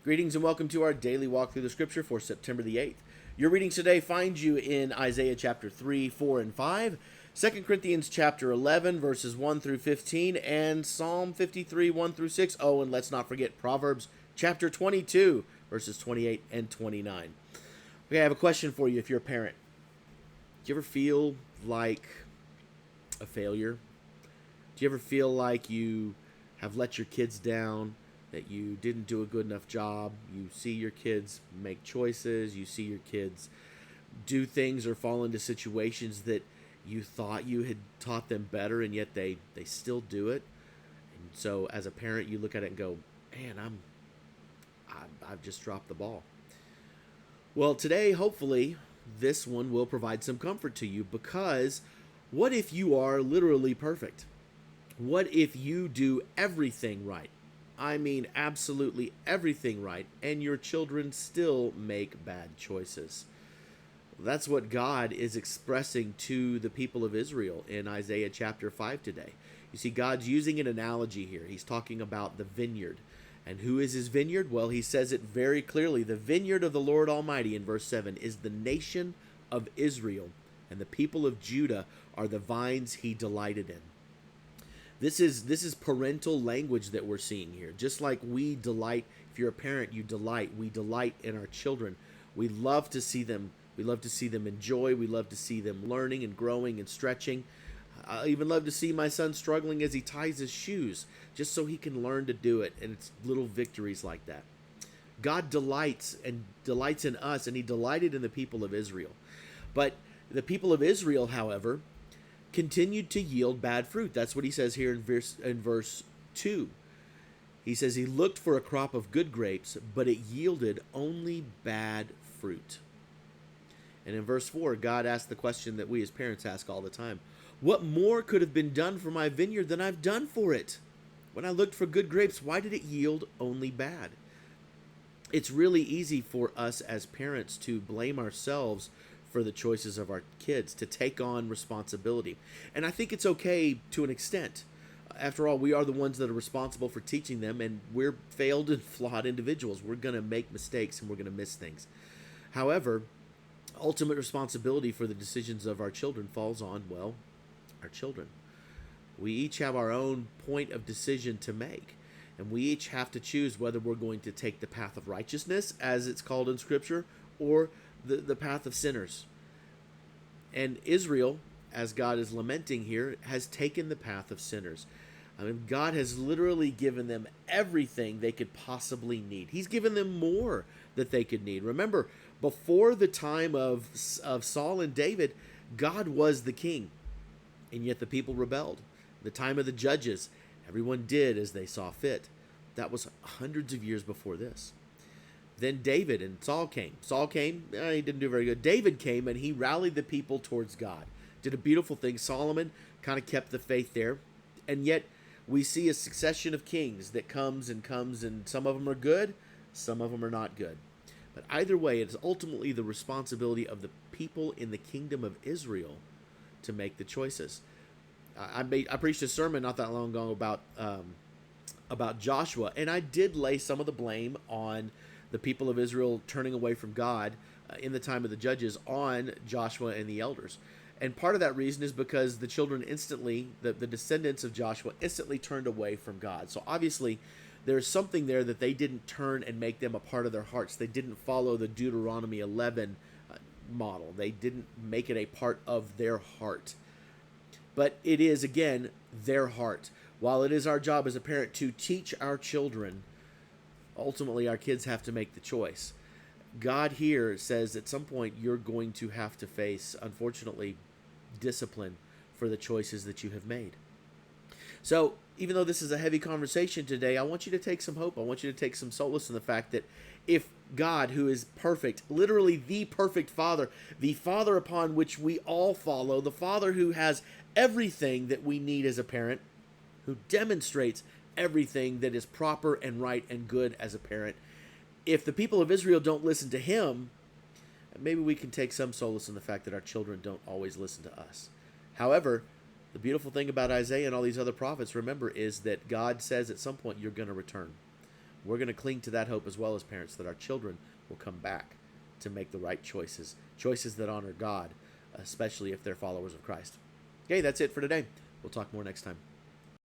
Greetings and welcome to our daily walk through the scripture for September the 8th. Your readings today find you in Isaiah chapter 3, 4, and 5, 2 Corinthians chapter 11, verses 1 through 15, and Psalm 53, 1 through 6. Oh, and let's not forget Proverbs chapter 22, verses 28 and 29. Okay, I have a question for you if you're a parent. Do you ever feel like a failure? Do you ever feel like you have let your kids down, that you didn't do a good enough job? You see your kids make choices, you see your kids do things or fall into situations that you thought you had taught them better, and yet they still do it. And so as a parent, you look at it and go, man, I've just dropped the ball. Well, today, hopefully, this one will provide some comfort to you, because what if you are literally perfect? What if you do everything right? I mean, absolutely everything right, and your children still make bad choices? That's what God is expressing to the people of Israel in Isaiah chapter 5 today. You see, God's using an analogy here. He's talking about the vineyard. And who is his vineyard? Well, he says it very clearly. The vineyard of the Lord Almighty, in verse 7, is the nation of Israel, and the people of Judah are the vines he delighted in. This is parental language that we're seeing here. Just like we delight, if you're a parent, you delight. We delight in our children. We love to see them. We love to see them enjoy. We love to see them learning and growing and stretching. I even love to see my son struggling as he ties his shoes, just so he can learn to do it. And it's little victories like that. God delights in us, and he delighted in the people of Israel. But the people of Israel, however, continued to yield bad fruit. That's what he says here in verse 2. He says he looked for a crop of good grapes, but it yielded only bad fruit. And in verse 4, God asked the question that we as parents ask all the time. What more could have been done for my vineyard than I've done for it? When I looked for good grapes, why did it yield only bad? It's really easy for us as parents to blame ourselves for the choices of our kids, to take on responsibility. And I think it's okay to an extent. After all, we are the ones that are responsible for teaching them, and we're failed and flawed individuals. We're going to make mistakes, and we're going to miss things. However, ultimate responsibility for the decisions of our children falls on, well, our children. We each have our own point of decision to make, and we each have to choose whether we're going to take the path of righteousness, as it's called in Scripture, or the path of sinners. And Israel, as God is lamenting here, has taken the path of sinners. I mean, God has literally given them everything they could possibly need. He's given them more that they could need. Remember, before the time of Saul and David, God was the king, and yet the people rebelled. The time of the judges, everyone did as they saw fit. That was hundreds of years before this. Then David and Saul came. Saul came, he didn't do very good. David came, and he rallied the people towards God. Did a beautiful thing. Solomon kind of kept the faith there. And yet we see a succession of kings that comes, and some of them are good, some of them are not good. But either way, it is ultimately the responsibility of the people in the kingdom of Israel to make the choices. I preached a sermon not that long ago about Joshua, and I did lay some of the blame on the people of Israel turning away from God in the time of the judges on Joshua and the elders. And part of that reason is because the children instantly, the descendants of Joshua instantly turned away from God. So obviously there's something there that they didn't turn and make them a part of their hearts. They didn't follow the Deuteronomy 11 model. They didn't make it a part of their heart. But it is, again, their heart. While it is our job as a parent to teach our children, ultimately our kids have to make the choice. God here says at some point you're going to have to face, unfortunately, discipline for the choices that you have made. So even though this is a heavy conversation today, I want you to take some hope. I want you to take some solace in the fact that if God, who is perfect, literally the perfect Father, the Father upon which we all follow, the Father who has everything that we need as a parent, who demonstrates everything that is proper and right and good as a parent, if the people of Israel don't listen to him, maybe we can take some solace in the fact that our children don't always listen to us. However, the beautiful thing about Isaiah and all these other prophets, remember, is that God says at some point you're going to return. we're going to cling to that hope as well as parents, that our children will come back to make the right choices, choices that honor God, especially if they're followers of Christ. Okay, that's it for today. We'll talk more next time.